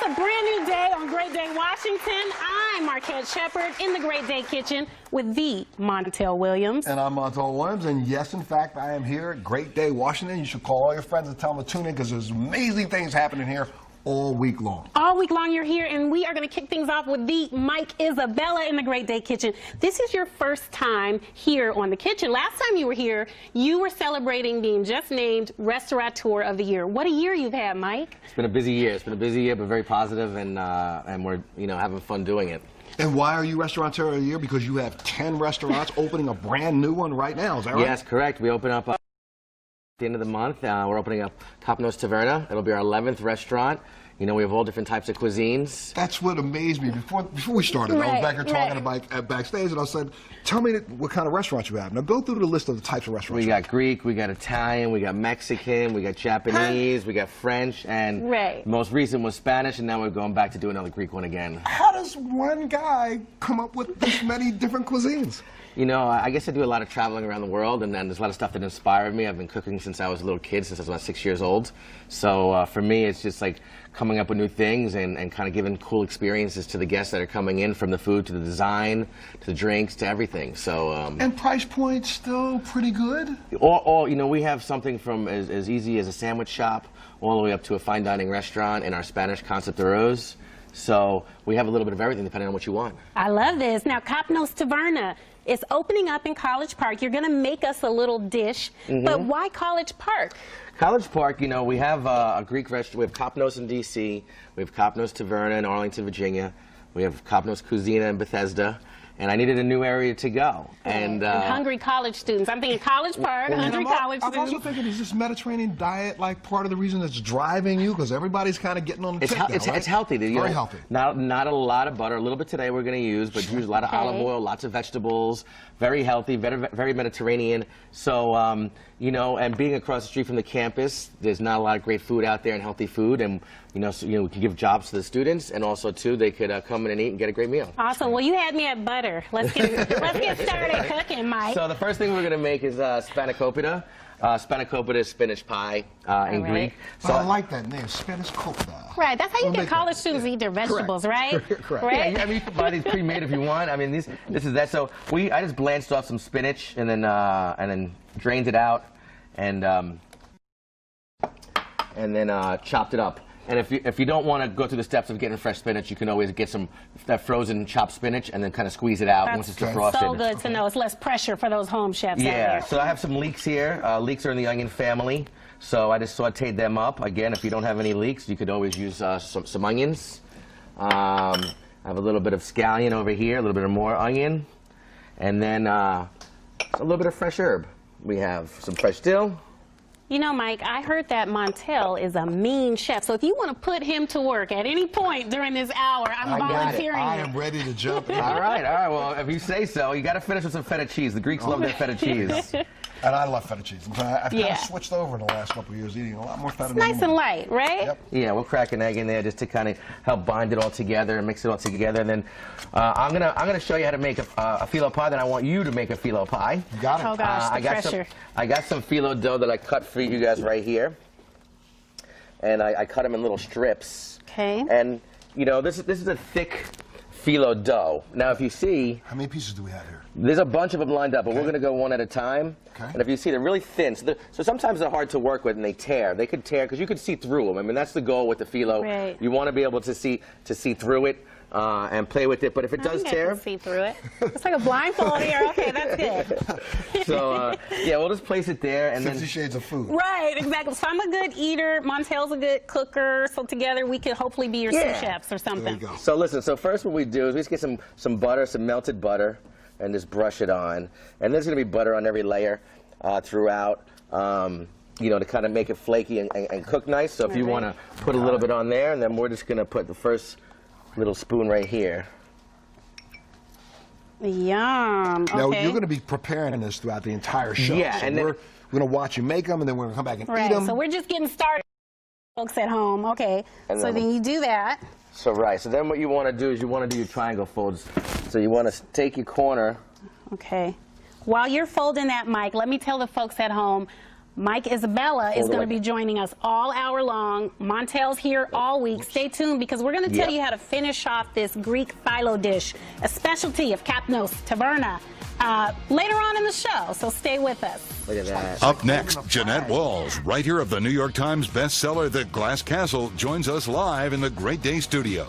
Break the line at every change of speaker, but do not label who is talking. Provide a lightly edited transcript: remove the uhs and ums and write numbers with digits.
a brand new day on Great Day Washington. I'm Marquette Shepard in the Great Day Kitchen with the Montel Williams.
And I'm Montel Williams, and yes, in fact, I am here at Great Day Washington. You should call all your friends and tell them to tune in because there's amazing things happening here all week long.
All week long you're here, and we are going to kick things off with the Mike Isabella in the Great Day Kitchen. This is your first time here on the kitchen. Last time you were here, you were celebrating being just named Restaurateur of the Year. What a year you've had, Mike.
It's been a busy year. It's been a busy year, but very positive, and we're having fun doing it.
And why are you Restaurateur of the Year? Because you have 10 restaurants opening a brand new one right now. Is that right?
Yes, correct. We open up at the end of the month. We're opening up Copnos Taverna. It'll be our 11th restaurant. You know, we have all different types of cuisines.
That's what amazed me. Before we started, I was back here talking about backstage, and I said, tell me what kind of restaurants you have. Now, go through the list of the types of restaurants.
We got Greek, we got Italian, we got Mexican, we got Japanese, we got French, and most recent was Spanish, and now we're going back to do another Greek one again.
How does one guy come up with this many different cuisines?
You know, I guess I do a lot of traveling around the world, and then there's a lot of stuff that inspired me. I've been cooking since I was a little kid, since I was about 6 years old. So for me, it's just like coming up with new things and kind of giving cool experiences to the guests that are coming in, from the food to the design, to the drinks, to everything. So
and price points still pretty good?
All you know, we have something from as easy as a sandwich shop all the way up to a fine dining restaurant in our Spanish concept de rose. So we have a little bit of everything depending on what you want.
I love this. Now, Copnos Taverna is opening up in College Park. You're going to make us a little dish, but why College Park?
College Park, you know, we have a Greek restaurant. We have Copnos in D.C. We have Copnos Taverna in Arlington, Virginia. We have Copnos Cuisina in Bethesda. And I needed a new area to go. And
hungry college students. I'm thinking College Park, hungry college students.
I'm also thinking, is this Mediterranean diet like part of the reason it's driving you? Because everybody's kind of getting on the
it's healthy.
Very healthy.
Not a lot of butter. A little bit today we're going to use, but use a lot of olive oil, lots of vegetables. Very healthy, very Mediterranean. So, you know, and being across the street from the campus, there's not a lot of great food out there and healthy food. And, you know, so, we can give jobs to the students, and also, too, they could come in and eat and get a great meal.
Awesome. Well, you had me at butter. Let's get started cooking, Mike.
So the first thing we're going to make is spanakopita. Spanakopita is spinach pie in Greek.
So I like that name, spanakopita.
Right, that's how you get college students to eat their vegetables, right?
Correct. Right? Yeah, I mean, you can buy these pre-made if you want. I mean, this is that. So I just blanched off some spinach and then drained it out and then chopped it up. And if you don't want to go through the steps of getting fresh spinach, you can always get that frozen chopped spinach and then kind of squeeze it out once it's defrosted.
So good to know. It's less pressure for those home chefs out there.
So I have some leeks here. Leeks are in the onion family, so I just sauteed them up. Again, if you don't have any leeks, you could always use some onions. I have a little bit of scallion over here, a little bit of more onion, and then a little bit of fresh herb. We have some fresh dill.
You know, Mike, I heard that Montel is a mean chef, so if you want to put him to work at any point during this hour, I'm volunteering.
I am ready to jump in.
All right. Well, if you say so, you got to finish with some feta cheese. The Greeks love their feta cheese.
And I love feta cheese. I've kind of switched over in the last couple of years, eating a lot more feta.
It's nice and light, right?
Yep.
Yeah, we'll crack an egg in there just to kind of help bind it all together and mix it all together. And then I'm gonna show you how to make a phyllo pie. Then I want you to make a phyllo pie.
You got it.
Oh gosh, the pressure.
I got some phyllo dough that I cut for you guys right here, and I cut them in little strips.
Okay.
And you know, this is a thick phyllo dough. Now, if you see,
how many pieces do we have here?
There's a bunch of them lined up, but we're going to go one at a time.
Okay.
And if you see, they're really thin. So sometimes they're hard to work with, and they tear. They could tear because you could see through them. I mean, that's the goal with the phyllo.
Right.
You want to be able to see through it and play with it. But if it does tear,
I can see through it. It's like a blindfold here. Okay, that's good.
So yeah, we'll just place it there, and
50 Shades of Food.
Right, exactly. So I'm a good eater. Montel's a good cooker. So together we could hopefully be your sous chefs or something.
There you go.
So listen. So first, what we do is we just get some butter, some melted butter, and just brush it on. And there's going to be butter on every layer throughout, you know, to kind of make it flaky and cook nice. So if you want to put a little bit on there, and then we're just going to put the first little spoon right here.
Yum.
Now, you're going to be preparing this throughout the entire show.
Yeah,
so
and
we're going to watch you make them, and then we're going to come back and eat them.
So we're just getting started, folks at home. Okay.
And
so then you do that.
So so then what you want to do is you want to do your triangle folds. So you want to take your corner.
Okay. While you're folding that, Mike, let me tell the folks at home, Mike Isabella is
Hold it
going
like
to be
that.
joining us all hour long. Montel's here all week. Stay tuned because we're going to tell
Yep.
you how to finish off this Greek phyllo dish, a specialty of Kapnos Taverna, later on in the show. So stay with us.
Look at that.
Up next, Jeanette Walls, writer of the New York Times bestseller The Glass Castle, joins us live in the Great Day studio.